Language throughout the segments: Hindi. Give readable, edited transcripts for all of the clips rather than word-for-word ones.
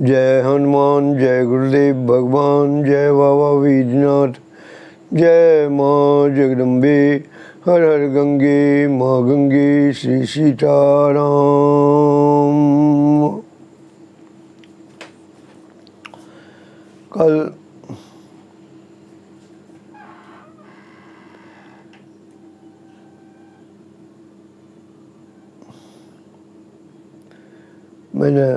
जय हनुमान, जय गुरुदेव भगवान, जय बाबा वैद्यनाथ, जय माँ जगदम्बे, हर हर गंगे माँ गंगे, श्री सीताराम। कल मैंने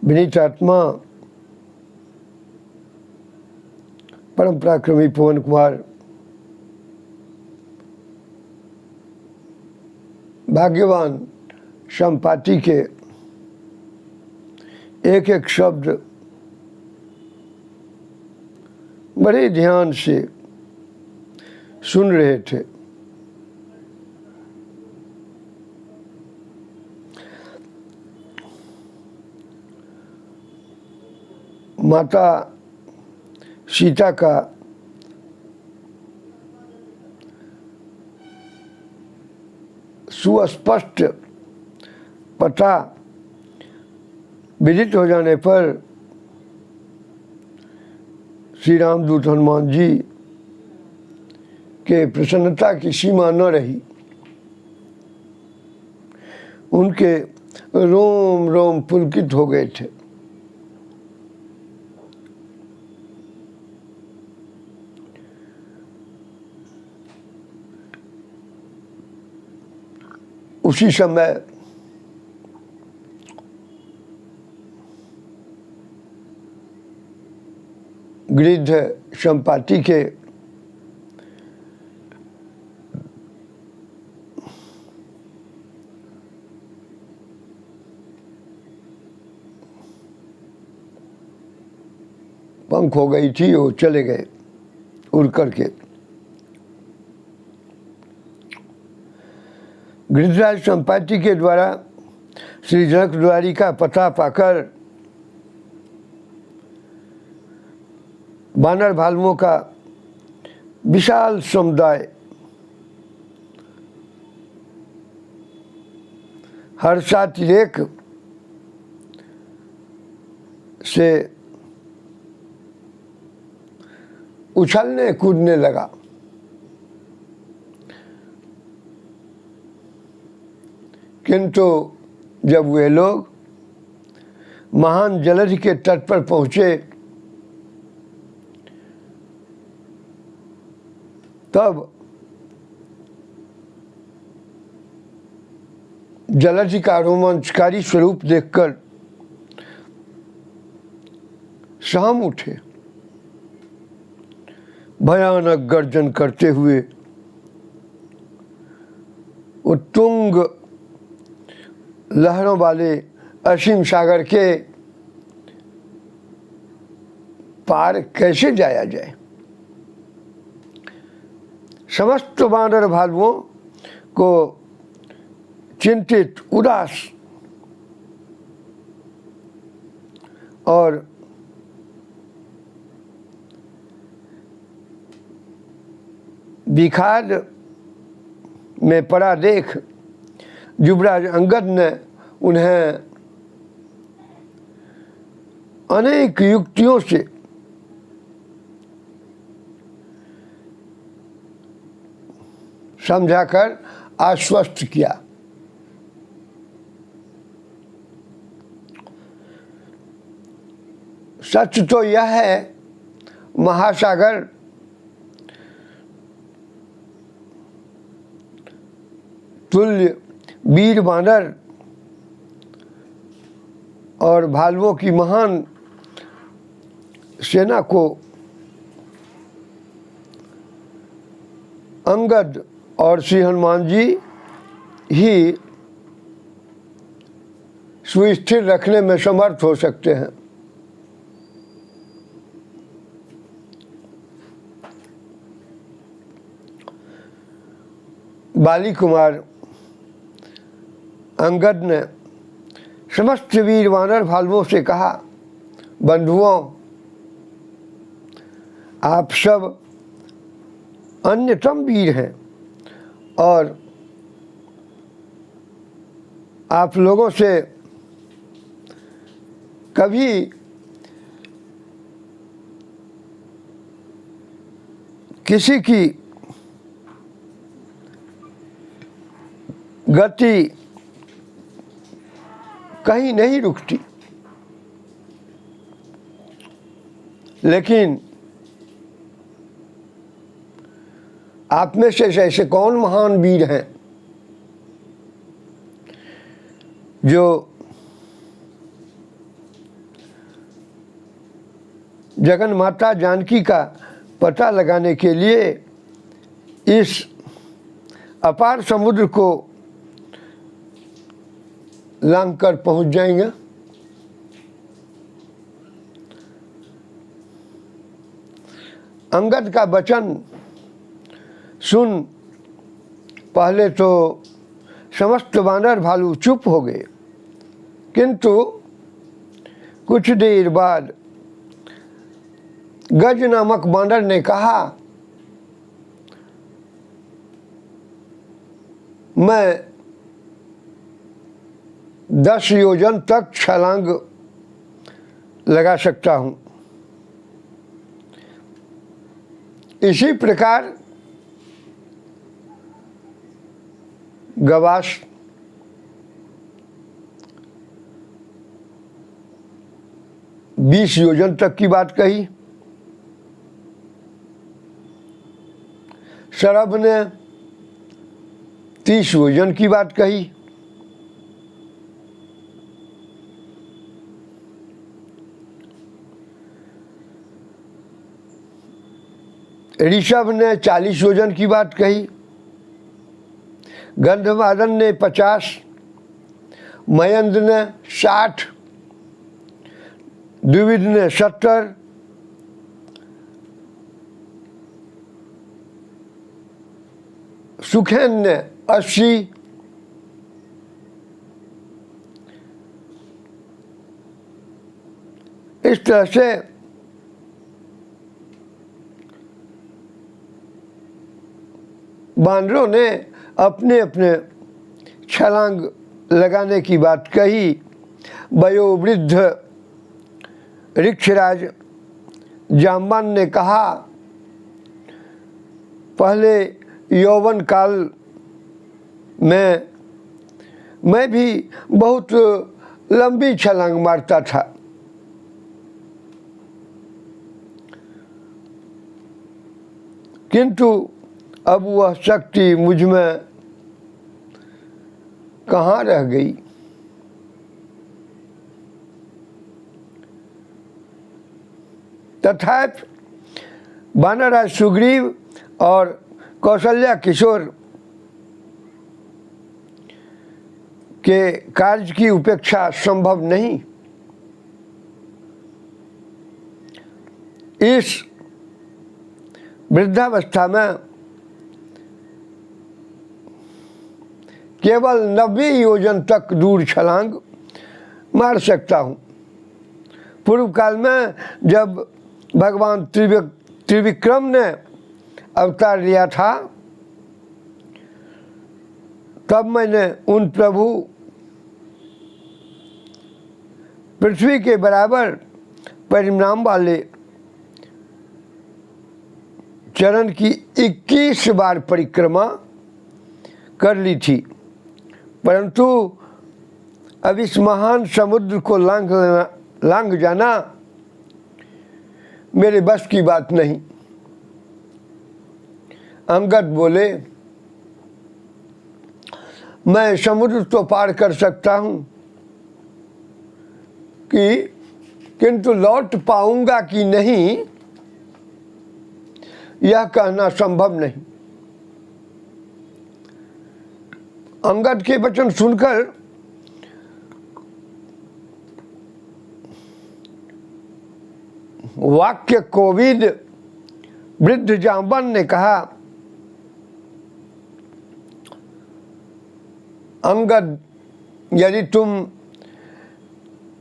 विनीत आत्मा परम पराक्रमी पवन कुमार भाग्यवान संपाति के एक एक शब्द बड़े ध्यान से सुन रहे थे। माता सीता का सुस्पष्ट पता विदित हो जाने पर श्री रामदूत हनुमान जी के प्रसन्नता की सीमा न रही। उनके रोम रोम पुलकित हो गए थे। उसी समय गिरिध संपाति के पंख हो गई थी, वो चले गए उड़ करके। गिरिधराज संपाति के द्वारा श्री जनक द्वारी का पता पाकर बानर भालुओं का विशाल समुदाय हर्षातिरेक से उछलने कूदने लगा। किंतु जब वे लोग महान जलधि के तट पर पहुंचे तब जलधि का रोमांचकारी स्वरूप देखकर सहम उठे। भयानक गर्जन करते हुए उत्तुंग लहरों वाले असीम सागर के पार कैसे जाया जाए। समस्त बानर भालुओं को चिंतित, उदास और विखार में पड़ा देख युवराज अंगद ने उन्हें अनेक युक्तियों से समझाकर आश्वस्त किया। सच तो यह है, महासागर तुल्य वीर बानर और भालुओं की महान सेना को अंगद और श्री हनुमान जी ही सुस्थिर रखने में समर्थ हो सकते हैं। बाली कुमार अंगद ने समस्त वीर वानर भालुओं से कहा, बंधुओं, आप सब अन्यतम वीर हैं और आप लोगों से कभी किसी की गति कहीं नहीं रुकती, लेकिन आप में से ऐसे कौन महान वीर हैं जो जगन माता जानकी का पता लगाने के लिए इस अपार समुद्र को लांघ कर पहुंच जाएंगे। अंगद का वचन सुन पहले तो समस्त वानर भालू चुप हो गए, किंतु कुछ देर बाद गज नामक बानर ने कहा, मैं 10 योजन तक छलांग लगा सकता हूं। इसी प्रकार गवास बीस योजन तक की बात कही, सरभ ने 30 योजन की बात कही, ऋषभ ने 40 योजन की बात कही, गंधमादन ने 50, मयंद ने 60, द्विविद ने 70, सुखेन ने 80, इस तरह से बानरों ने अपने अपने छलांग लगाने की बात कही। वयोवृद्ध ऋक्षराज जाम्बान ने कहा, पहले यौवन काल में मैं भी बहुत लंबी छलांग मारता था, किंतु अब वह शक्ति मुझ में कहाँ रह गई। तथापि वानरराज सुग्रीव और कौशल्या किशोर के कार्य की उपेक्षा संभव नहीं। इस वृद्धावस्था में केवल 90 योजन तक दूर छलांग मार सकता हूँ। पूर्व काल में जब भगवान त्रिविक्रम ने अवतार लिया था, तब मैंने उन प्रभु पृथ्वी के बराबर परिणाम वाले चरण की 21 बार परिक्रमा कर ली थी, परंतु अब इस महान समुद्र को लांघ जाना मेरे बस की बात नहीं। अंगद बोले, मैं समुद्र तो पार कर सकता हूँ किंतु लौट पाऊंगा कि नहीं, यह कहना संभव नहीं। अंगद के वचन सुनकर वाक्य कोविद वृद्ध जाम्बन ने कहा, अंगद, यदि तुम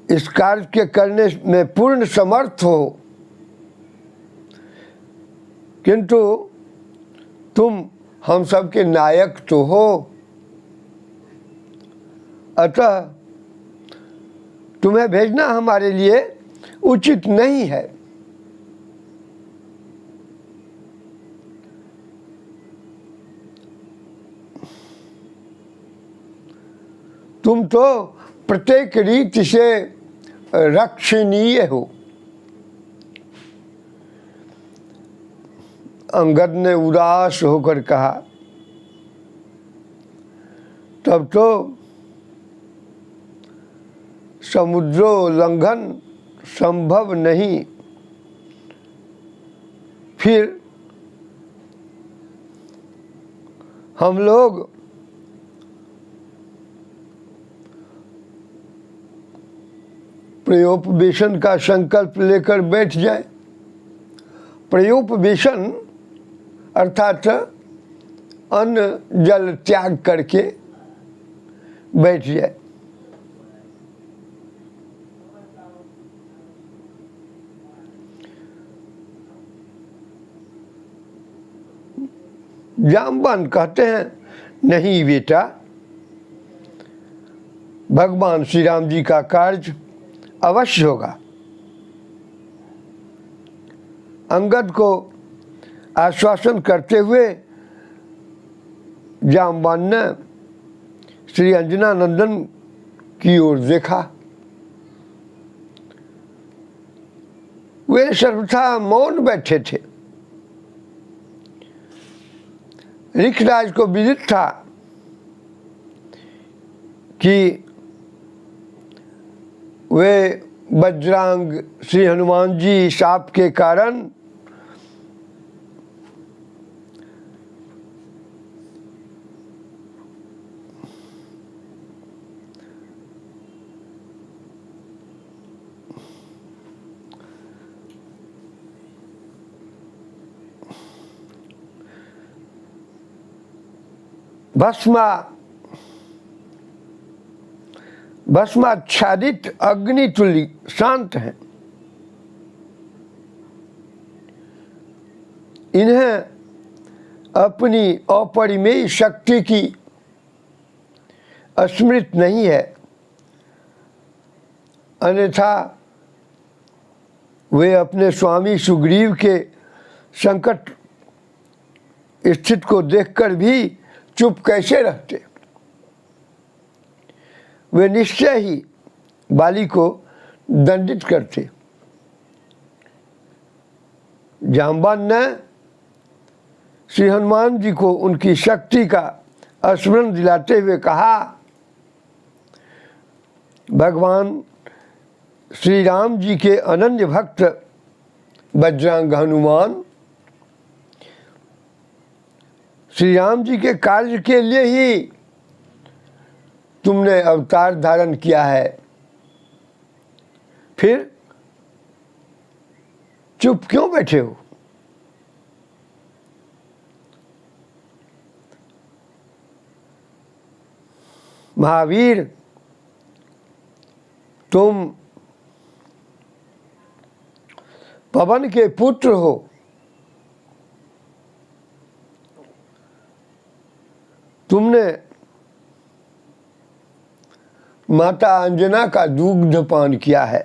इस कार्य के करने में पूर्ण समर्थ हो, किंतु तुम हम सब के नायक तो हो, अतः तुम्हें भेजना हमारे लिए उचित नहीं है। तुम तो प्रत्येक रीति से रक्षणीय हो। अंगद ने उदास होकर कहा, तब तो समुद्रोल्लंघन संभव नहीं। फिर हम लोग प्रयोपवेशन का संकल्प लेकर बैठ जाए। प्रयोपवेशन अर्थात अन्न जल त्याग करके बैठ जाए। जामवान कहते हैं, नहीं बेटा, भगवान श्री राम जी का कार्य अवश्य होगा। अंगद को आश्वासन करते हुए जामवान ने श्री अंजनानंदन की ओर देखा। वे सर्वथा मौन बैठे थे। ऋखराज को विदित था कि वे वज्रांग श्री हनुमान जी शाप के कारण भस्माच्छादित अग्नि तुल्य शांत हैं। इन्हें अपनी अपरिमेय शक्ति की स्मृत नहीं है, अन्यथा वे अपने स्वामी सुग्रीव के संकट स्थित को देखकर भी चुप कैसे रहते। वे निश्चय ही बाली को दंडित करते। जामवान ने श्री हनुमान जी को उनकी शक्ति का स्मरण दिलाते हुए कहा, भगवान श्री राम जी के अनन्य भक्त वज्रांग हनुमान श्री राम जी के कार्य के लिए ही तुमने अवतार धारण किया है, फिर चुप क्यों बैठे हो? महावीर, तुम पवन के पुत्र हो। तुमने माता अंजना का दूध पान किया है।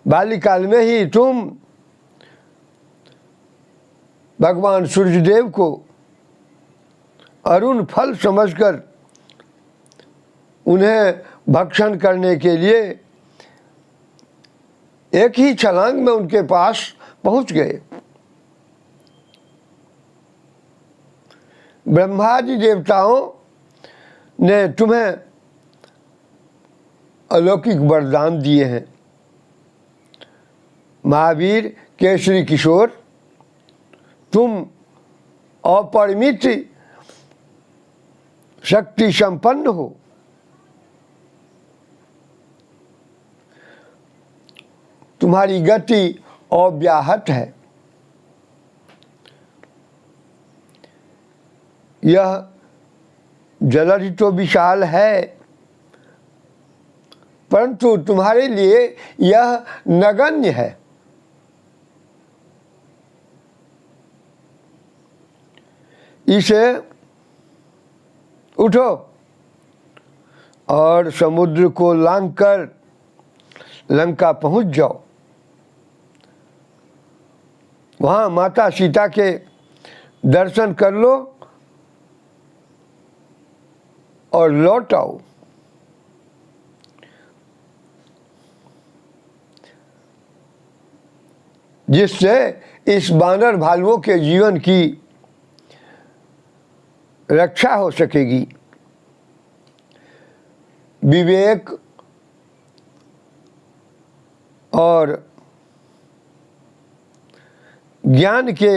बाल्यकाल में ही तुम भगवान सूर्यदेव को अरुण फल समझकर उन्हें भक्षण करने के लिए एक ही छलांग में उनके पास पहुंच गए। ब्रह्मादि देवताओं ने तुम्हें अलौकिक वरदान दिए हैं। महावीर केसरी किशोर, तुम अपरिमित शक्ति संपन्न हो। तुम्हारी गति अव्याहत है। यह जलधि तो विशाल है, परंतु तुम्हारे लिए यह नगण्य है। इसे उठो और समुद्र को लांघकर लंका पहुंच जाओ। वहां माता सीता के दर्शन कर लो और लौट आओ। जिससे इस बानर भालुओं के जीवन की रक्षा हो सकेगी। विवेक और ज्ञान के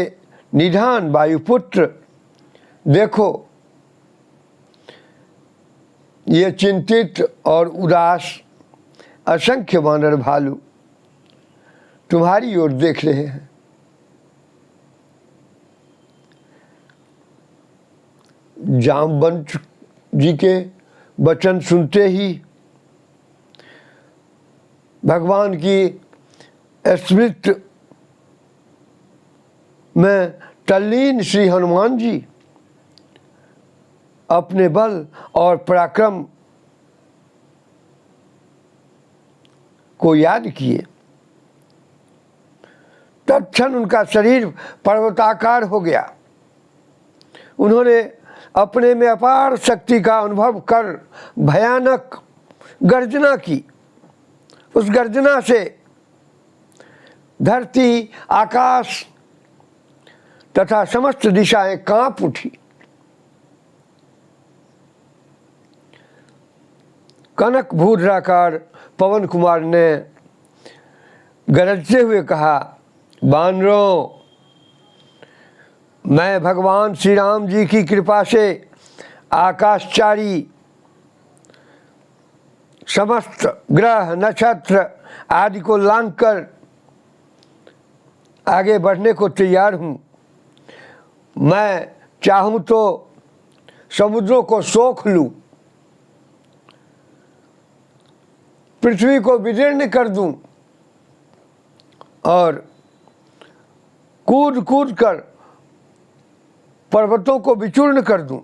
निधान वायुपुत्र, देखो ये चिंतित और उदास असंख्य वानर भालू तुम्हारी ओर देख रहे हैं। जामवंत जी के वचन सुनते ही भगवान की स्मृति में तल्लीन श्री हनुमान जी अपने बल और पराक्रम को याद किए। तत्क्षण उनका शरीर पर्वताकार हो गया। उन्होंने अपने में अपार शक्ति का अनुभव कर भयानक गर्जना की। उस गर्जना से धरती, आकाश तथा समस्त दिशाएं कांप उठी। कनक भूधराकार पवन कुमार ने गरजते हुए कहा, बानरों, मैं भगवान श्री राम जी की कृपा से आकाशचारी समस्त ग्रह नक्षत्र आदि को लांघकर आगे बढ़ने को तैयार हूँ। मैं चाहूँ तो समुद्रों को सोख लूँ, पृथ्वी को विदीर्ण कर दूँ और कूद कूद कर पर्वतों को विचूर्ण कर दूं।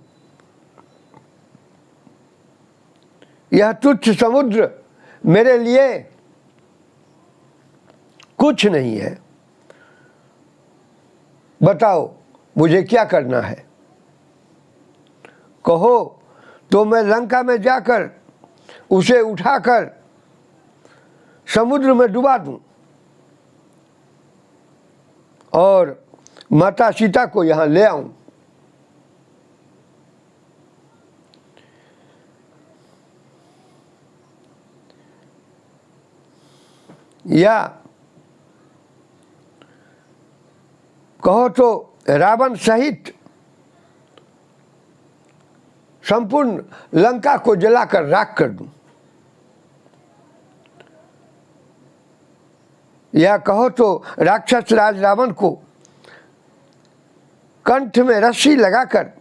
यह तुच्छ समुद्र मेरे लिए कुछ नहीं है। बताओ मुझे क्या करना है? कहो तो मैं लंका में जाकर उसे उठाकर समुद्र में डुबा दूं और माता सीता को यहाँ ले आऊं। या कहो तो रावण सहित संपूर्ण लंका को जलाकर राख कर दूं। या कहो तो राक्षस राज रावण को कंठ में रस्सी लगाकर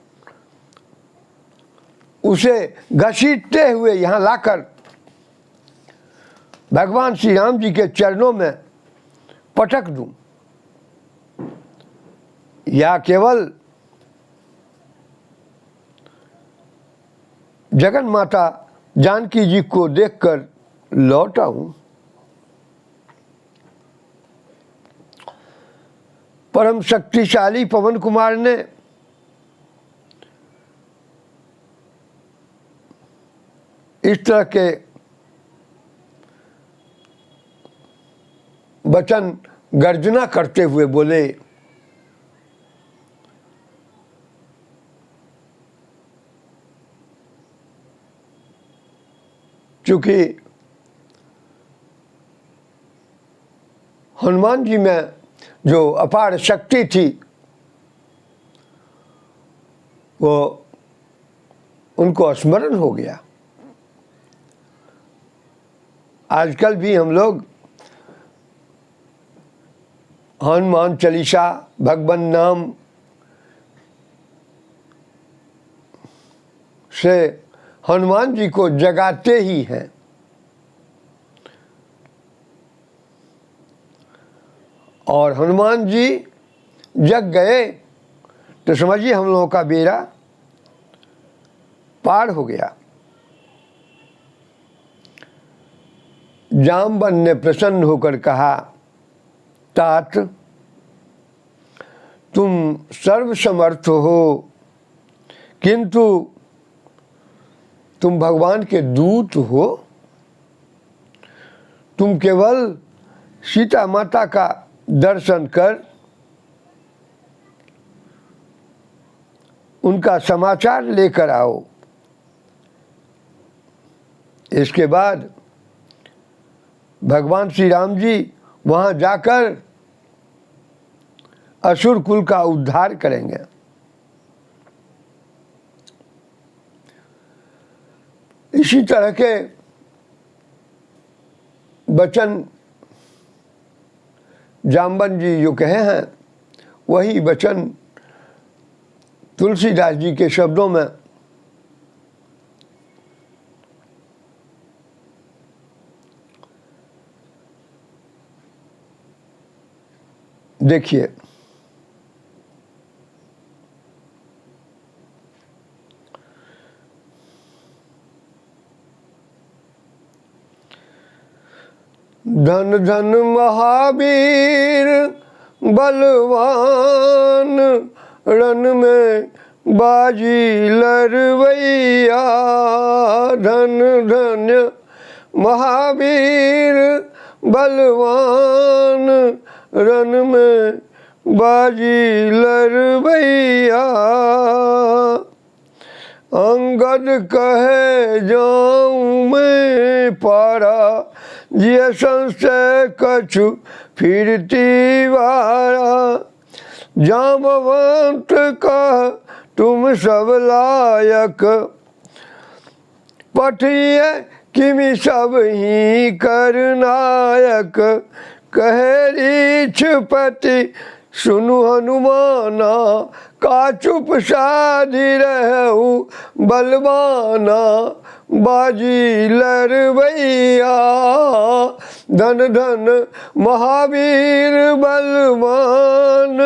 उसे घसीटते हुए यहाँ लाकर भगवान श्री राम जी के चरणों में पटक दूं। या केवल जगन माता जानकी जी को देखकर लौट आऊं। परम शक्तिशाली पवन कुमार ने इस तरह के वचन गर्जना करते हुए बोले, चूंकि हनुमान जी में जो अपार शक्ति थी वो उनको स्मरण हो गया। आजकल भी हम लोग हनुमान चालीसा, भगवान नाम से हनुमान जी को जगाते ही हैं। और हनुमान जी जग गए तो समझिए हम लोगों का बेड़ा पार हो गया। जामवन ने प्रसन्न होकर कहा, तात तुम सर्वसमर्थ हो, किंतु तुम भगवान के दूत हो। तुम केवल सीता माता का दर्शन कर उनका समाचार लेकर आओ। इसके बाद भगवान श्री राम जी वहाँ जाकर असुर कुल का उद्धार करेंगे। इसी तरह के वचन जामवन जी जो कहे हैं, वही वचन तुलसीदास जी के शब्दों में देखिए। धन धन महावीर बलवान, रण में बाजी लड़वैया। धन धन महावीर बलवान, रण में बाजी लड़वैया। अंगद कहे जाऊं मैं पारा, जिय संशय कछु फिरती वारा। जामवंत कह तुम सब लायक, पठिए किमि सब ही करनायक। कहे रीछपति सुनु हनुमाना, का चुप साधि रहु बलवाना। बाजी लड़वैया, धन धन महावीर बलवान,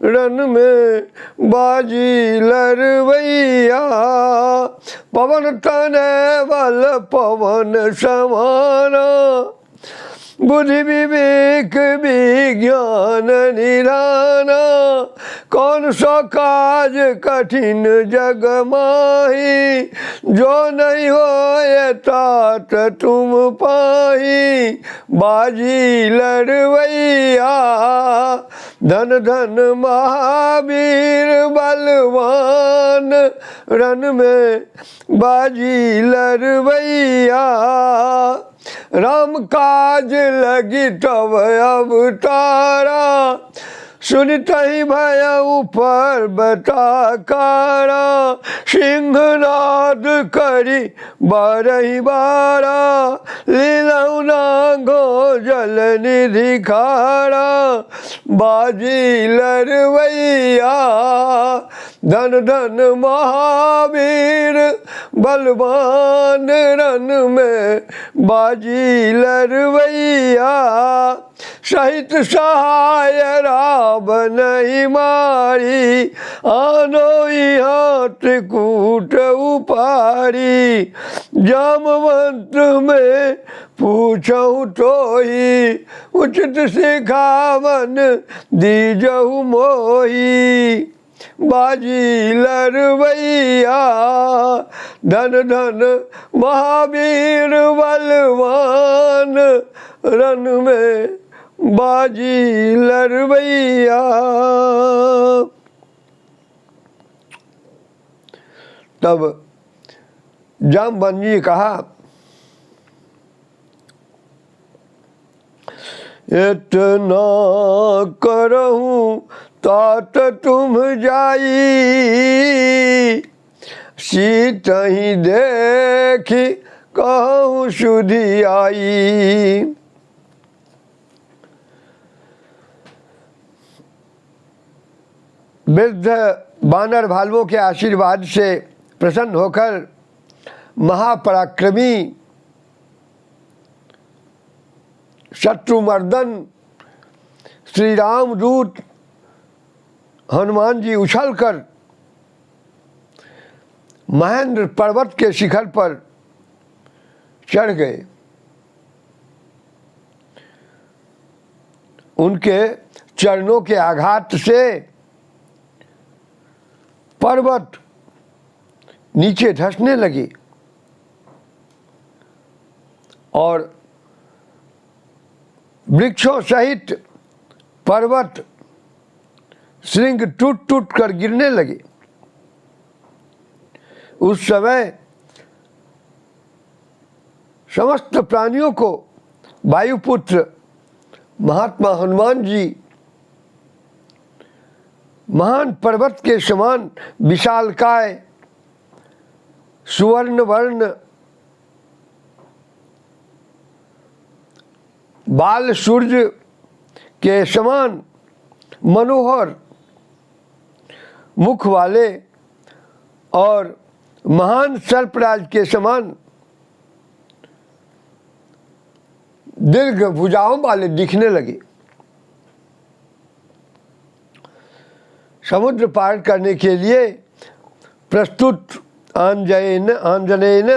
रण में बाजी लड़वैया। पवन तनय बल पवन समाना, बुद्धि विवेक विज्ञान निधाना। कौन सा काज कठिन जग माही, जो नहीं होए तात तुम पाही। बाजी लड़वैया, धन धन महावीर बलवान, रण में बाजी लड़वैया। राम काज लगी तब अवतारा, सुनतहि भयउ पर्वताकारा। सिंहनाद करि बारहि बारा, लीलउ नागो जल निधि खारा। बाजी लड़वैया, धन धन महावीर बलवान, रण में बाजी लड़वैया। सहित सहाय रावण ही मारी, आनो यहाँ त्रिकूट उपारी। जामवंत में पूछऊँ तो ही, उचित सिखावन दीजहु मोही। बाजी लड़वैया, धन धन महावीर बलवान, रण में बाजी लड़वैया। तब जामवन जी कहा, इतना करहूँ तात तुम जाई, सीतहि देखी कहूँ सुधि आई। वृद्ध बानर भालुओं के आशीर्वाद से प्रसन्न होकर महापराक्रमी शत्रुमर्दन श्री रामदूत हनुमान जी उछलकर महेंद्र पर्वत के शिखर पर चढ़ गए। उनके चरणों के आघात से पर्वत नीचे धंसने लगी और वृक्षों सहित पर्वत श्रृंग टूट टूट कर गिरने लगे। उस समय समस्त प्राणियों को वायुपुत्र महात्मा हनुमान जी महान पर्वत के समान विशालकाय सुवर्ण वर्ण बाल सूर्य के समान मनोहर मुख वाले और महान सर्पराज के समान दीर्घ भुजाओं वाले दिखने लगे। समुद्र पार करने के लिए प्रस्तुत आंजनेय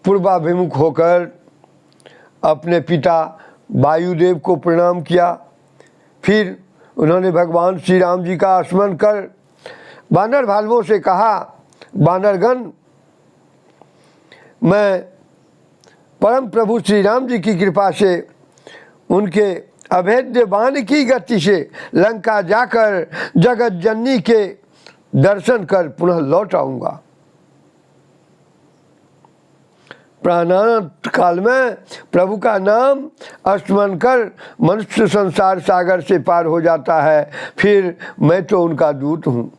पूर्वाभिमुख होकर अपने पिता वायुदेव को प्रणाम किया। फिर उन्होंने भगवान श्री राम जी का स्मरण कर वानर भालवों से कहा, वानरगण, मैं परम प्रभु श्री राम जी की कृपा से उनके अभेद्य बाण की गति से लंका जाकर जगत जननी के दर्शन कर पुनः लौट आऊँगा। प्राणांत काल में प्रभु का नाम स्मरण कर मनुष्य संसार सागर से पार हो जाता है। फिर मैं तो उनका दूत हूँ।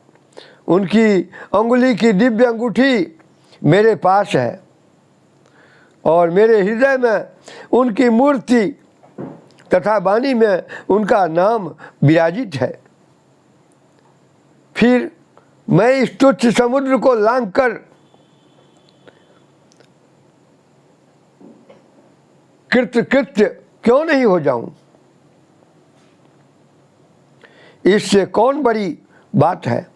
उनकी अंगुली की दिव्य अंगूठी मेरे पास है और मेरे हृदय में उनकी मूर्ति तथा वाणी में उनका नाम विराजित है। फिर मैं इस तुच्छ समुद्र को लांघकर कृत्य क्यों नहीं हो जाऊं? इससे कौन बड़ी बात है?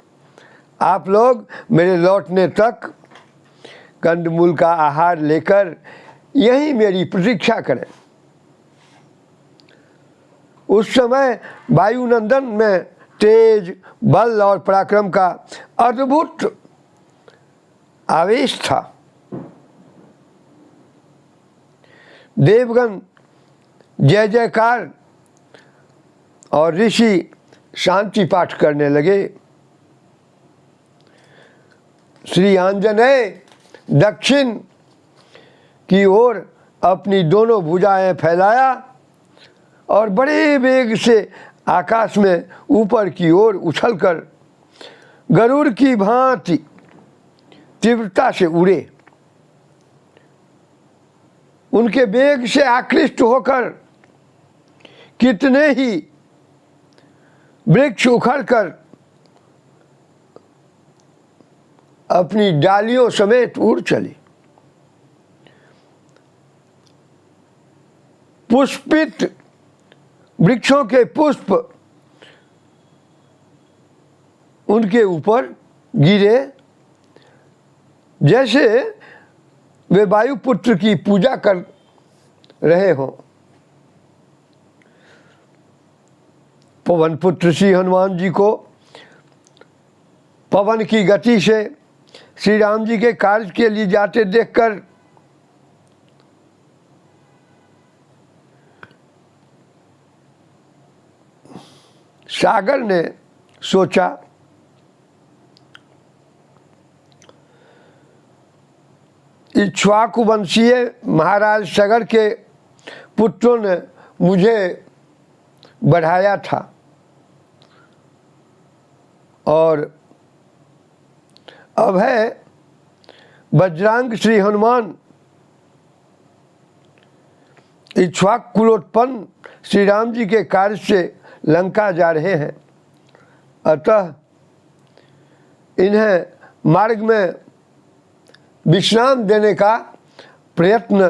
आप लोग मेरे लौटने तक कंदमूल का आहार लेकर यहीं मेरी प्रतीक्षा करें। उस समय वायुनंदन में तेज, बल और पराक्रम का अद्भुत आवेश था। देवगण जय जयकार और ऋषि शांति पाठ करने लगे। श्री आंजनेय दक्षिण की ओर अपनी दोनों भुजाएं फैलाया और बड़े वेग से आकाश में ऊपर की ओर उछलकर गरुड़ की भांति तीव्रता से उड़े। उनके वेग से आकृष्ट होकर कितने ही वृक्ष उखड़कर अपनी डालियों समेत उड़ चले। पुष्पित वृक्षों के पुष्प उनके ऊपर गिरे जैसे वे वायुपुत्र की पूजा कर रहे हों। पवन पुत्र श्री हनुमान जी को पवन की गति से श्री राम जी के कार्य के लिए जाते देखकर सागर ने सोचा, इक्ष्वाकु वंशीय महाराज सगर के पुत्रों ने मुझे बढ़ाया था और अब है वज्रांग श्री हनुमान इक्ष्वाक कुलोत्पन्न श्री राम जी के कार्य से लंका जा रहे हैं। अतः इन्हें मार्ग में विश्राम देने का प्रयत्न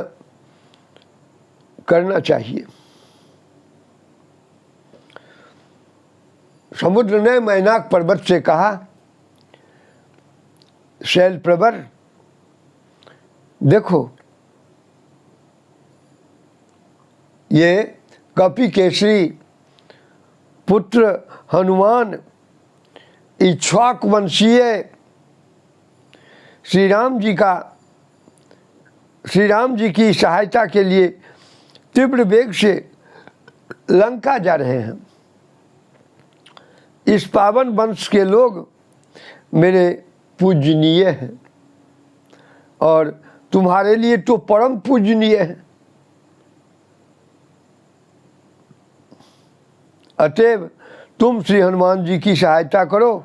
करना चाहिए। समुद्र ने मैनाक पर्वत से कहा, शैलप्रवर, देखो ये कपि केसरी पुत्र हनुमान इक्ष्वाक वंशीय श्री राम जी की सहायता के लिए तीव्र वेग से लंका जा रहे हैं। इस पावन वंश के लोग मेरे पूजनीय हैं और तुम्हारे लिए तो परम पूजनीय है। अतएव तुम श्री हनुमान जी की सहायता करो।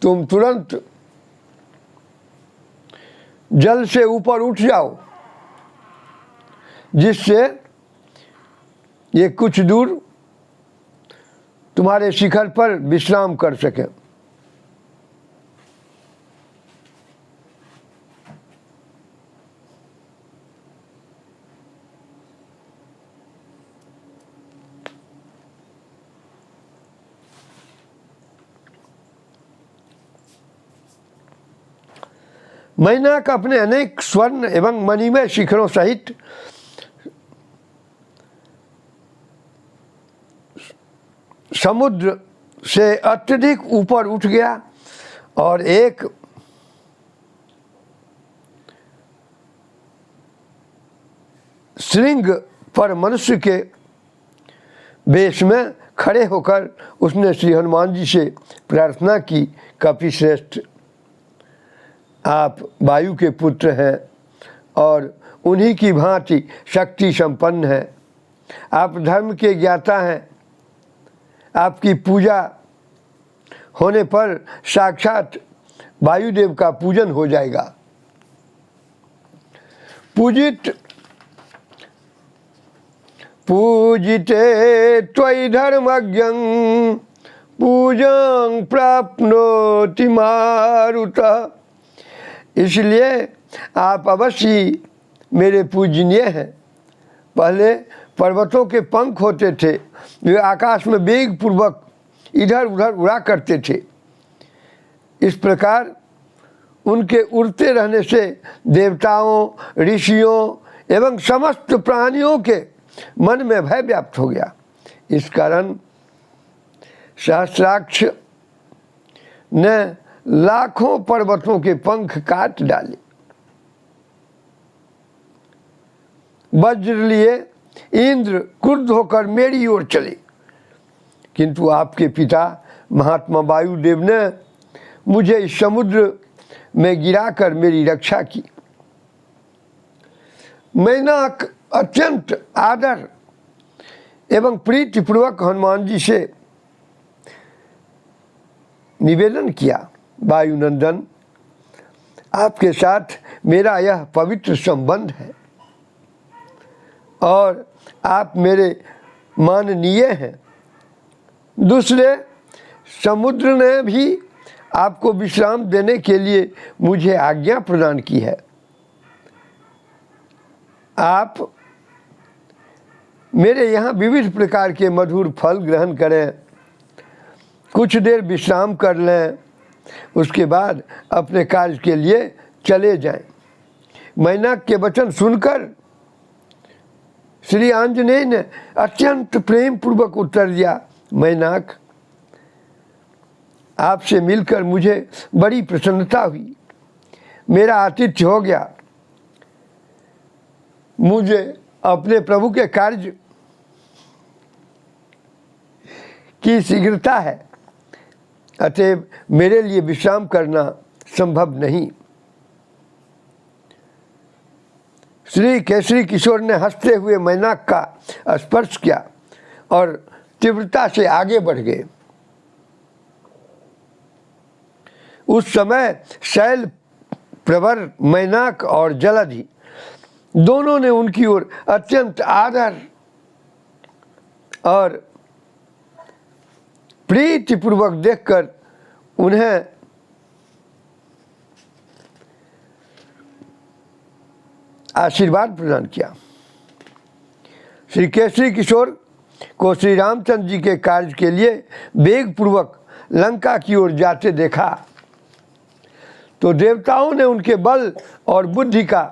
तुम तुरंत जल से ऊपर उठ जाओ, जिससे ये कुछ दूर तुम्हारे शिखर पर विश्राम कर सके। मैनाक अपने अनेक स्वर्ण एवं मणिमय शिखरों सहित समुद्र से अत्यधिक ऊपर उठ गया और एक श्रृंग पर मनुष्य के वेश में खड़े होकर उसने श्री हनुमान जी से प्रार्थना की, कपिश्रेष्ठ, आप वायु के पुत्र हैं और उन्हीं की भांति शक्ति संपन्न हैं। आप धर्म के ज्ञाता हैं। आपकी पूजा होने पर साक्षात वायुदेव का पूजन हो जाएगा। पूजिते त्वयि धर्मज्ञं पूजं प्राप्नोति मारुतः। इसलिए आप अवश्य मेरे पूजनीय हैं। पहले पर्वतों के पंख होते थे, वे आकाश में वेग पूर्वक इधर उधर उड़ा करते थे। इस प्रकार उनके उड़ते रहने से देवताओं, ऋषियों एवं समस्त प्राणियों के मन में भय व्याप्त हो गया। इस कारण सहस्राक्ष ने लाखों पर्वतों के पंख काट डाले। वज्र लिए इंद्र क्रुद्ध होकर मेरी ओर चले, किंतु आपके पिता महात्मा वायुदेव ने मुझे इस समुद्र में गिराकर मेरी रक्षा की। मैनाक अत्यंत आदर एवं प्रीतिपूर्वक हनुमान जी से निवेदन किया, वायुनंदन, आपके साथ मेरा यह पवित्र संबंध है और आप मेरे माननीय हैं। दूसरे, समुद्र ने भी आपको विश्राम देने के लिए मुझे आज्ञा प्रदान की है। आप मेरे यहाँ विविध प्रकार के मधुर फल ग्रहण करें, कुछ देर विश्राम कर लें, उसके बाद अपने कार्य के लिए चले जाएं। मैनाक के वचन सुनकर श्री आंजनेय ने अत्यंत प्रेम पूर्वक उत्तर दिया, मैनाक, आपसे मिलकर मुझे बड़ी प्रसन्नता हुई। मेरा आतिथ्य हो गया। मुझे अपने प्रभु के कार्य की शीघ्रता है, अतएव मेरे लिए विश्राम करना संभव नहीं। श्री केसरी किशोर ने हंसते हुए मैनाक का स्पर्श किया और तीव्रता से आगे बढ़ गए। उस समय शैल प्रवर, मैनाक और जलधि दोनों ने उनकी ओर अत्यंत आदर और प्रीतिपूर्वक देखकर उन्हें आशीर्वाद प्रदान किया। श्री केसरी किशोर को श्री रामचंद्र जी के कार्य के लिए वेग पूर्वक लंका की ओर जाते देखा तो देवताओं ने उनके बल और बुद्धि का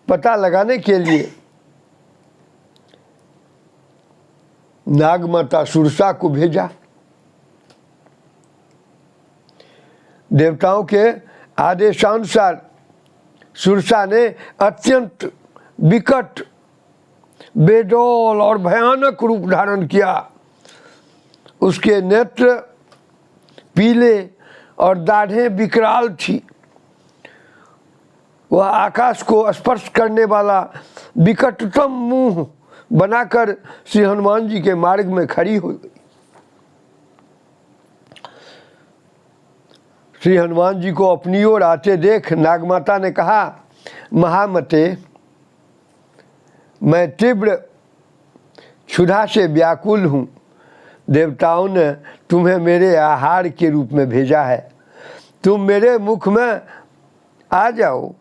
पता लगाने के लिए नागमाता सुरसा को भेजा। देवताओं के आदेशानुसार सुरसा ने अत्यंत विकट, बेडौल और भयानक रूप धारण किया। उसके नेत्र पीले और दाढ़ें विकराल थी। वह आकाश को स्पर्श करने वाला विकटतम मुंह बनाकर श्री हनुमान जी के मार्ग में खड़ी हो गई। श्री हनुमान जी को अपनी ओर आते देख नागमाता ने कहा, महामते, मैं तीव्र क्षुधा से व्याकुल हूँ। देवताओं ने तुम्हें मेरे आहार के रूप में भेजा है। तुम मेरे मुख में आ जाओ,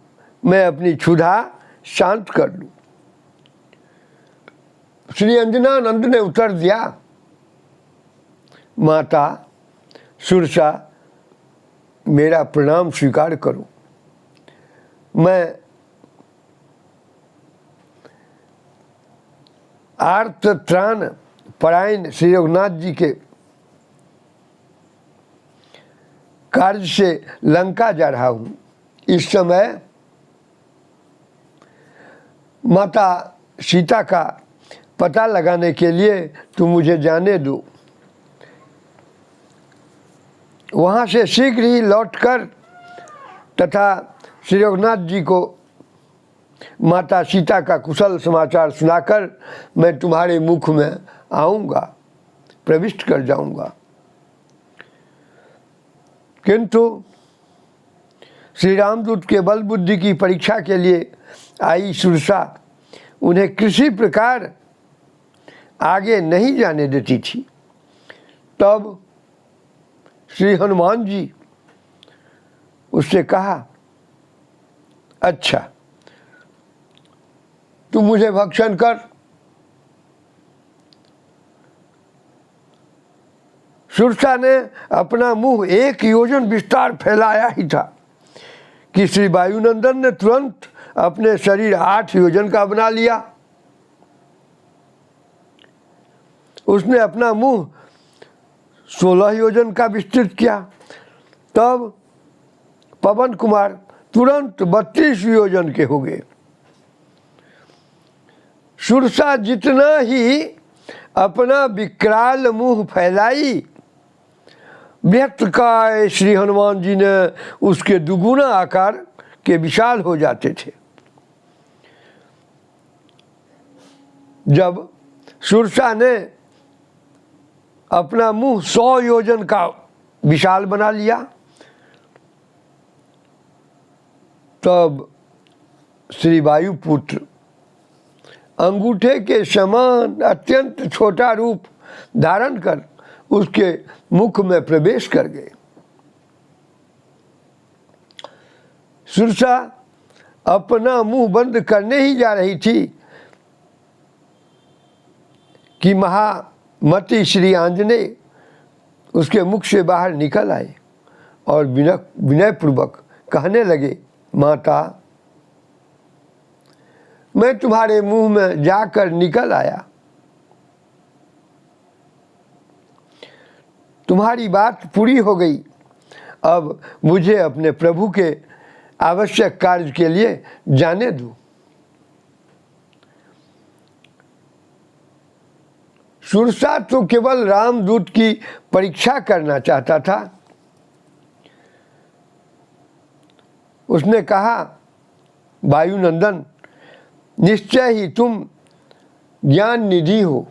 मैं अपनी क्षुधा शांत कर लूँ। श्री अंजनानंद ने उत्तर दिया, माता सुरसा, मेरा प्रणाम स्वीकार करो। मैं आर्त त्राण परायण श्री रघुनाथ जी के कार्य से लंका जा रहा हूँ। इस समय माता सीता का पता लगाने के लिए तुम मुझे जाने दो। वहाँ से शीघ्र ही लौटकर तथा श्री रघुनाथ जी को माता सीता का कुशल समाचार सुनाकर मैं तुम्हारे मुख में आऊँगा, प्रविष्ट कर जाऊँगा। किंतु श्री रामदूत के बल बुद्धि की परीक्षा के लिए आई सुरसा उन्हें किसी प्रकार आगे नहीं जाने देती थी। तब श्री हनुमान जी उससे कहा, अच्छा तू मुझे भक्षण कर। सुरसा ने अपना मुंह 1 योजन विस्तार फैलाया ही था कि श्री वायुनंदन ने तुरंत अपने शरीर 8 योजन का बना लिया। उसने अपना मुंह 16 योजन का विस्तृत किया। तब पवन कुमार तुरंत 32 योजन के हो गए। सुरसा जितना ही अपना विकराल मुंह फैलाई, व्यक्तकाय श्री हनुमान जी ने उसके दुगुना आकार के विशाल हो जाते थे। जब सुरसा ने अपना मुंह 100 योजन का विशाल बना लिया, तब श्री वायुपुत्र अंगूठे के समान अत्यंत छोटा रूप धारण कर उसके मुख में प्रवेश कर गए। सुरसा अपना मुंह बंद करने ही जा रही थी कि महामति श्री आंजनेय उसके मुख से बाहर निकल आए और विनयपूर्वक कहने लगे, माता, मैं तुम्हारे मुंह में जाकर निकल आया। तुम्हारी बात पूरी हो गई। अब मुझे अपने प्रभु के आवश्यक कार्य के लिए जाने दो। सुरसा तो केवल रामदूत की परीक्षा करना चाहता था। उसने कहा, वायुनंदन, निश्चय ही तुम ज्ञान निधि हो।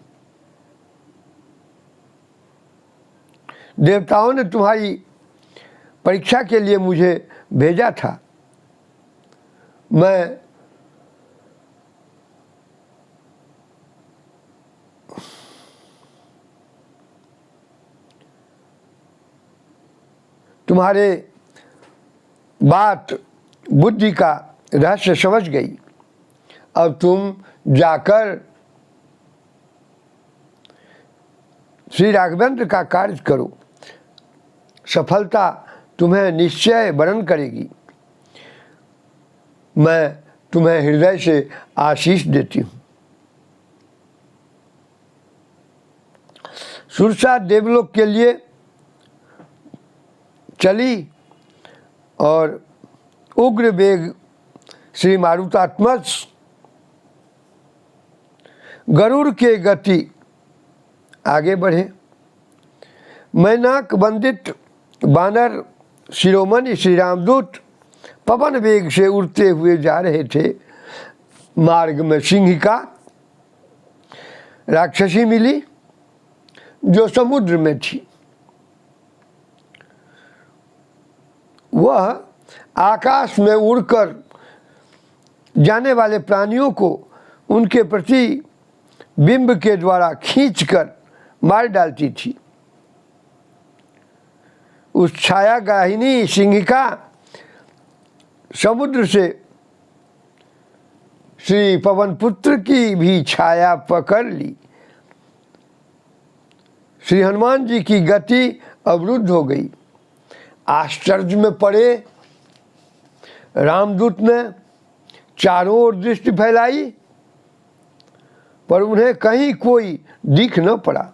देवताओं ने तुम्हारी परीक्षा के लिए मुझे भेजा था। मैं तुम्हारे बात बुद्धि का रहस्य समझ गई। अब तुम जाकर श्री राघवेंद्र का कार्य करो, सफलता तुम्हें निश्चय वरण करेगी। मैं तुम्हें हृदय से आशीष देती हूँ। सुरसा देवलोक के लिए चली और उग्र वेग श्री मारुतात्मज गरुड़ के गति आगे बढ़े। मैनाक वंदित बानर शिरोमणि श्री रामदूत पवन वेग से उड़ते हुए जा रहे थे। मार्ग में सिंहिका राक्षसी मिली जो समुद्र में थी। वह आकाश में उड़कर जाने वाले प्राणियों को उनके प्रति बिंब के द्वारा खींचकर मार डालती थी। उस छायाग्राहिनी सिंहिका समुद्र से श्री पवन पुत्र की भी छाया पकड़ ली। श्री हनुमान जी की गति अवरुद्ध हो गई। आश्चर्य में पड़े रामदूत ने चारों ओर दृष्टि फैलाई, पर उन्हें कहीं कोई दिख न पड़ा।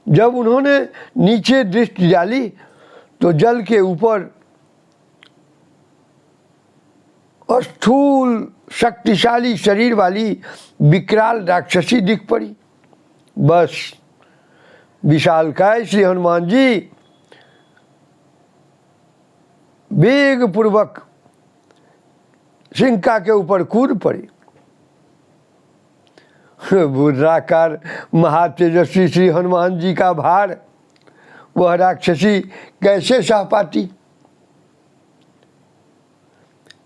जब उन्होंने नीचे दृष्टि डाली तो जल के ऊपर स्थूल शक्तिशाली शरीर वाली विकराल राक्षसी दिख पड़ी। बस विशालकाय श्री हनुमान जी वेग पूर्वक सिंहिका के ऊपर कूद पड़े। बुर्राकार महातेजस्वी श्री हनुमान जी का भार वह राक्षसी कैसे सह पाती।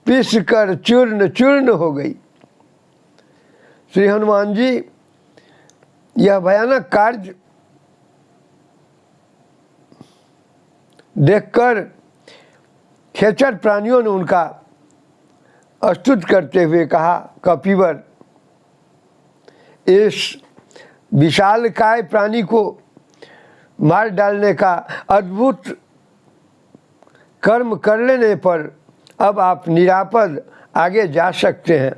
पिस कर चूर्ण चूर्ण हो गई। श्री हनुमान जी यह भयानक कार्य देखकर खेचर प्राणियों ने उनका स्तुति करते हुए कहा, कपिवर, इस विशालकाय प्राणी को मार डालने का अद्भुत कर्म कर लेने पर अब आप निरापद आगे जा सकते हैं।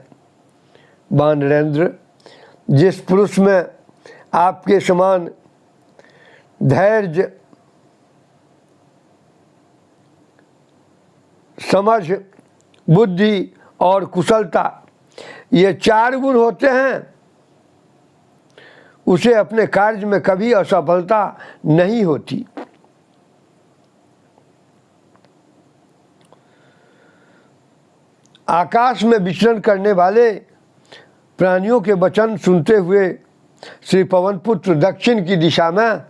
वानरेंद्र, जिस पुरुष में आपके समान धैर्य, समझ, बुद्धि और कुशलता ये 4 गुण होते हैं, उसे अपने कार्य में कभी असफलता नहीं होती। आकाश में विचरण करने वाले प्राणियों के वचन सुनते हुए श्री पवनपुत्र दक्षिण की दिशा में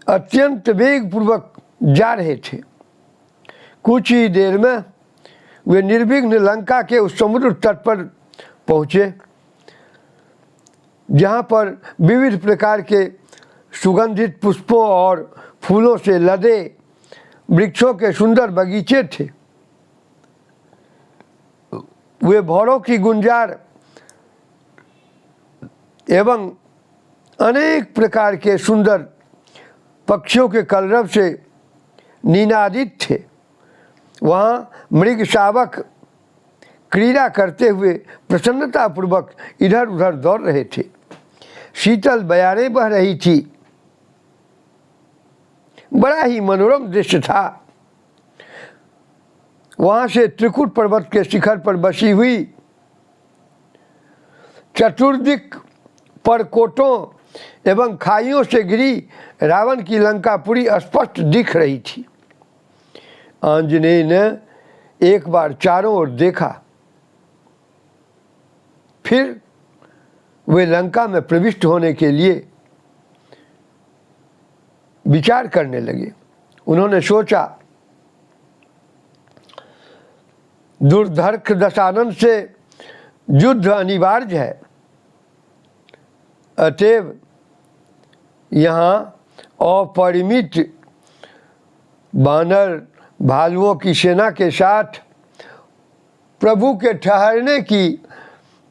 अत्यंत वेग पूर्वक जा रहे थे। कुछ ही देर में वे निर्विघ्न लंका के उस समुद्र तट पर पहुँचे जहाँ पर विविध प्रकार के सुगंधित पुष्पों और फूलों से लदे वृक्षों के सुंदर बगीचे थे। वे भौरों की गुंजार एवं अनेक प्रकार के सुंदर पक्षियों के कलरव से निनादित थे। वहाँ मृग शावक क्रीड़ा करते हुए प्रसन्नतापूर्वक इधर उधर दौड़ रहे थे। शीतल बयारें बह रही थी। बड़ा ही मनोरम दृश्य था। वहाँ से त्रिकुट पर्वत के शिखर पर बसी हुई चतुर्दिक परकोटों एवं खाइयों से घिरी रावण की लंका पूरी स्पष्ट दिख रही थी। आंजनेय ने एक बार चारों ओर देखा, फिर वे लंका में प्रविष्ट होने के लिए विचार करने लगे। उन्होंने सोचा, दुर्धर्ष दशानन से युद्ध अनिवार्य है, अतएव यहाँ अपरिमित बानर भालुओं की सेना के साथ प्रभु के ठहरने की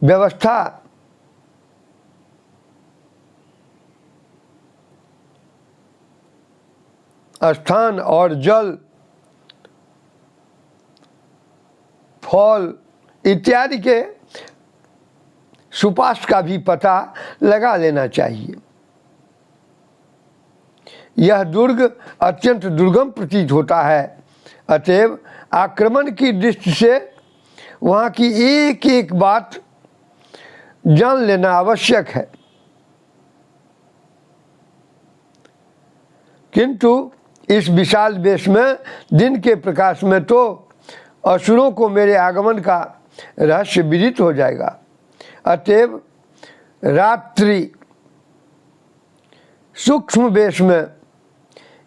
व्यवस्था स्थान और जल, फल इत्यादि के सुपार्श का भी पता लगा लेना चाहिए। यह दुर्ग अत्यंत दुर्गम प्रतीत होता है, अतएव आक्रमण की दृष्टि से वहाँ की एक एक बात जान लेना आवश्यक है। किंतु इस विशाल देश में दिन के प्रकाश में तो असुरों को मेरे आगमन का रहस्य विदित हो जाएगा। अतएव रात्रि सूक्ष्म वेश में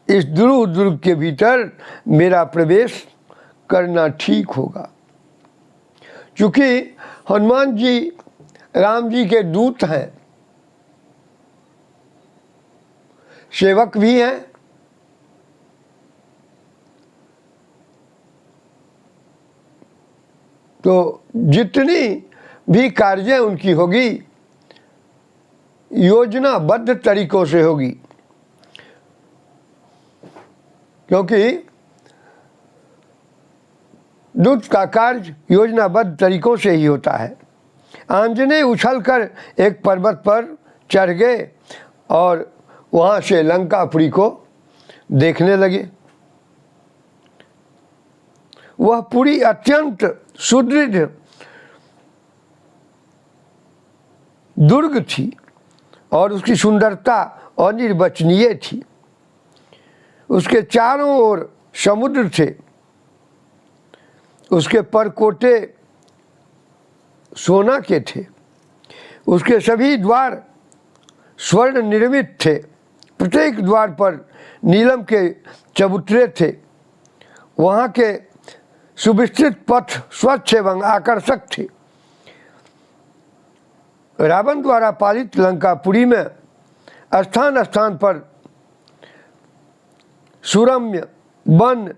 इस दुर्ग के भीतर मेरा प्रवेश करना ठीक होगा। चूँकि हनुमान जी राम जी के दूत हैं, सेवक भी हैं, तो जितनी भी कार्य उनकी होगी योजनाबद्ध तरीकों से होगी, क्योंकि दूत का कार्य योजनाबद्ध तरीकों से ही होता है। आंजनेय उछलकर एक पर्वत पर चढ़ गए और वहाँ से लंकापुरी को देखने लगे। वह पुरी अत्यंत सुदृढ़ दुर्ग थी और उसकी सुंदरता अनिर्वचनीय थी। उसके चारों ओर समुद्र थे, उसके परकोटे सोना के थे, उसके सभी द्वार स्वर्ण निर्मित थे, प्रत्येक द्वार पर नीलम के चबूतरे थे। वहाँ के सुविस्तृत पथ स्वच्छ एवं आकर्षक थे। रावण द्वारा पालित लंकापुरी में स्थान स्थान पर सुरम्य वन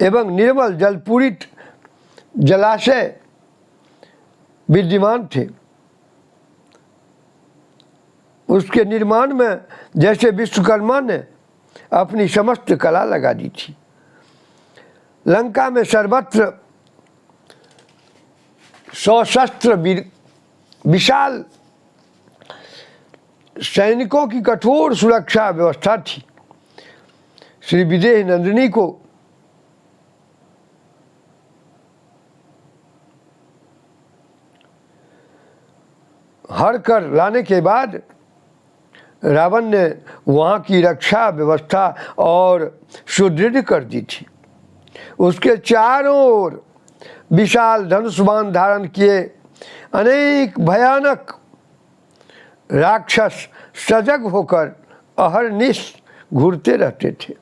एवं निर्मल जलपूरित जलाशय विद्यमान थे। उसके निर्माण में जैसे विश्वकर्मा ने अपनी समस्त कला लगा दी थी। लंका में सर्वत्र सशस्त्र विशाल सैनिकों की कठोर सुरक्षा व्यवस्था थी। श्री विदेह नंदिनी को हर कर लाने के बाद रावण ने वहाँ की रक्षा व्यवस्था और सुदृढ़ कर दी थी। उसके चारों ओर विशाल धनुष बाण धारण किए अनेक भयानक राक्षस सजग होकर अहरनिश घूरते रहते थे।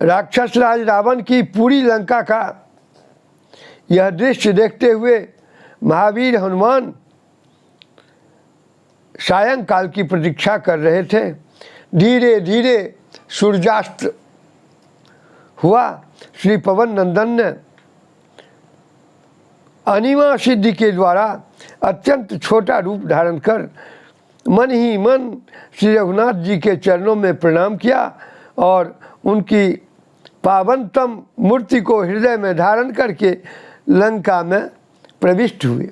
राक्षस राज रावण की पूरी लंका का यह दृश्य देखते हुए महावीर हनुमान सायंकाल की प्रतीक्षा कर रहे थे। धीरे धीरे सूर्यास्त हुआ। श्री पवन नंदन ने अनिमा सिद्धि के द्वारा अत्यंत छोटा रूप धारण कर मन ही मन श्री रघुनाथ जी के चरणों में प्रणाम किया और उनकी पावनतम मूर्ति को हृदय में धारण करके लंका में प्रविष्ट हुए।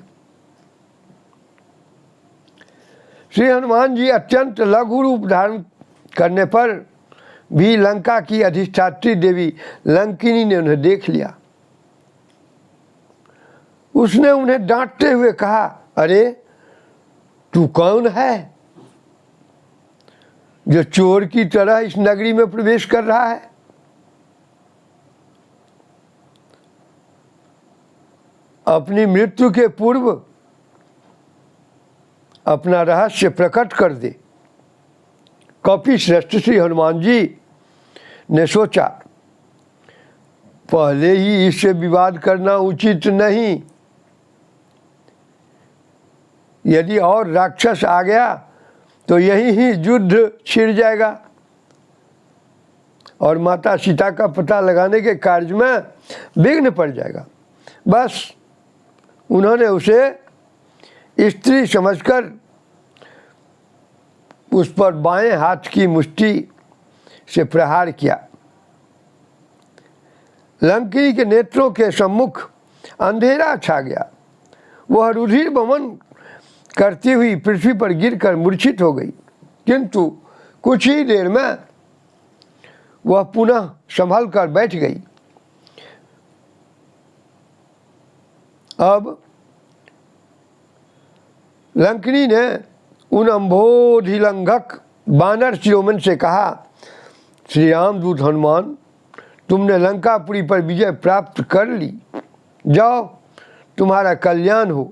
श्री हनुमान जी अत्यंत लघु रूप धारण करने पर भी लंका की अधिष्ठात्री देवी लंकिनी ने उन्हें देख लिया। उसने उन्हें डांटते हुए कहा, अरे तू कौन है जो चोर की तरह इस नगरी में प्रवेश कर रहा है? अपनी मृत्यु के पूर्व अपना रहस्य प्रकट कर दे। कपि श्रेष्ठ श्री हनुमान जी ने सोचा, पहले ही इससे विवाद करना उचित नहीं। यदि और राक्षस आ गया तो यहीं ही युद्ध छिड़ जाएगा। और माता सीता का पता लगाने के कार्य में विघ्न पड़ जाएगा। बस उन्होंने उसे स्त्री समझकर उस पर बाएं हाथ की मुट्ठी से प्रहार किया। लंकी के नेत्रों के सम्मुख अंधेरा छा गया। वह रुधिर बमन करती हुई पृथ्वी पर गिरकर मूर्छित हो गई, किंतु कुछ ही देर में वह पुनः संभल कर बैठ गई। अब लंकिनी ने उन अम्भोधिलंघक बानर शिरोमणि से कहा, श्री रामदूत हनुमान, तुमने लंकापुरी पर विजय प्राप्त कर ली, जाओ तुम्हारा कल्याण हो।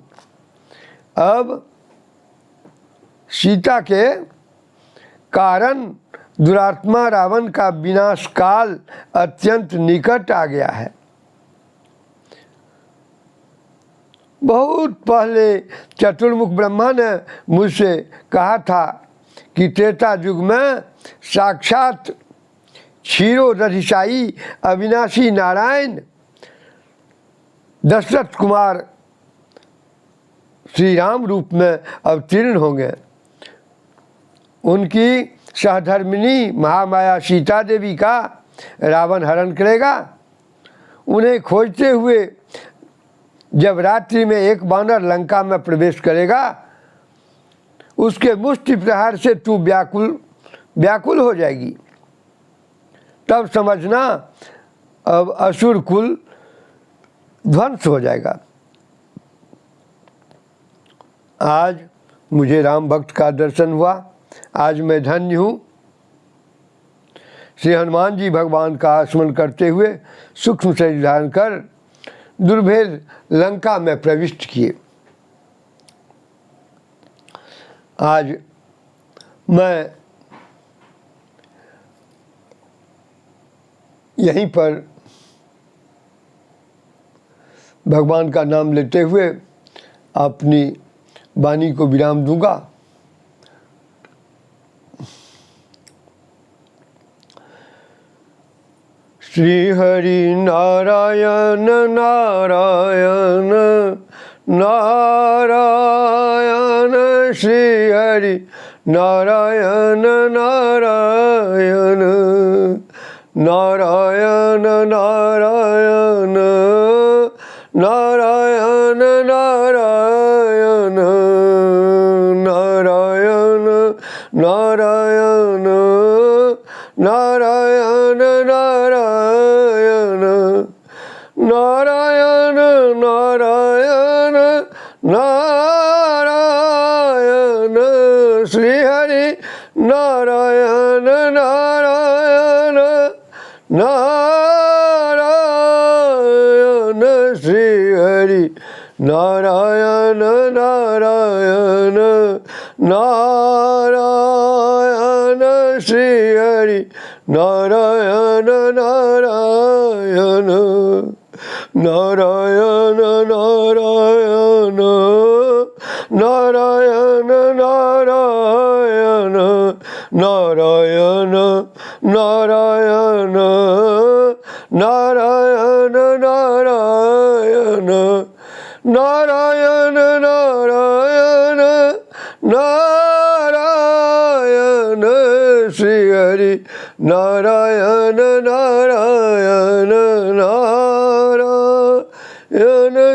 अब सीता के कारण दुरात्मा रावण का विनाश काल अत्यंत निकट आ गया है। बहुत पहले चतुर्मुख ब्रह्मा ने मुझसे कहा था कि त्रेता युग में साक्षात क्षीरोदधिशायी अविनाशी नारायण दशरथ कुमार श्री राम रूप में अवतीर्ण होंगे। उनकी सहधर्मिणी महामाया सीता देवी का रावण हरण करेगा। उन्हें खोजते हुए जब रात्रि में एक बानर लंका में प्रवेश करेगा, उसके मुष्टि प्रहार से तू व्याकुल हो जाएगी। तब समझना अब असुर कुल ध्वंस हो जाएगा। आज मुझे राम भक्त का दर्शन हुआ, आज मैं धन्य हूँ। श्री हनुमान जी भगवान का स्मरण करते हुए सूक्ष्म शरीर धारण कर दुर्भेद लंका में प्रविष्ट किए। आज मैं यहीं पर भगवान का नाम लेते हुए अपनी वाणी को विराम दूंगा। श्री हरि नारायण नारायण नारायण, श्री हरि नारायण नारायण नारायण नारायण नारायण नारायण नारायण नारायण नारायण नारायण नारायण नारायण, श्री हरि नारायण नारायण नारायण, श्री हरि नारायण नारायण नारायण, श्री हरि नारायण नारायण नारायण नारायण नारायण नारायण नारायण नारायण नारायण नारायण नारायण नारायण नारायण, श्री हरि नारायण नारायण नारायण,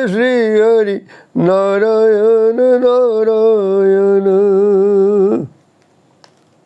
श्री हरि नारायण नारायण।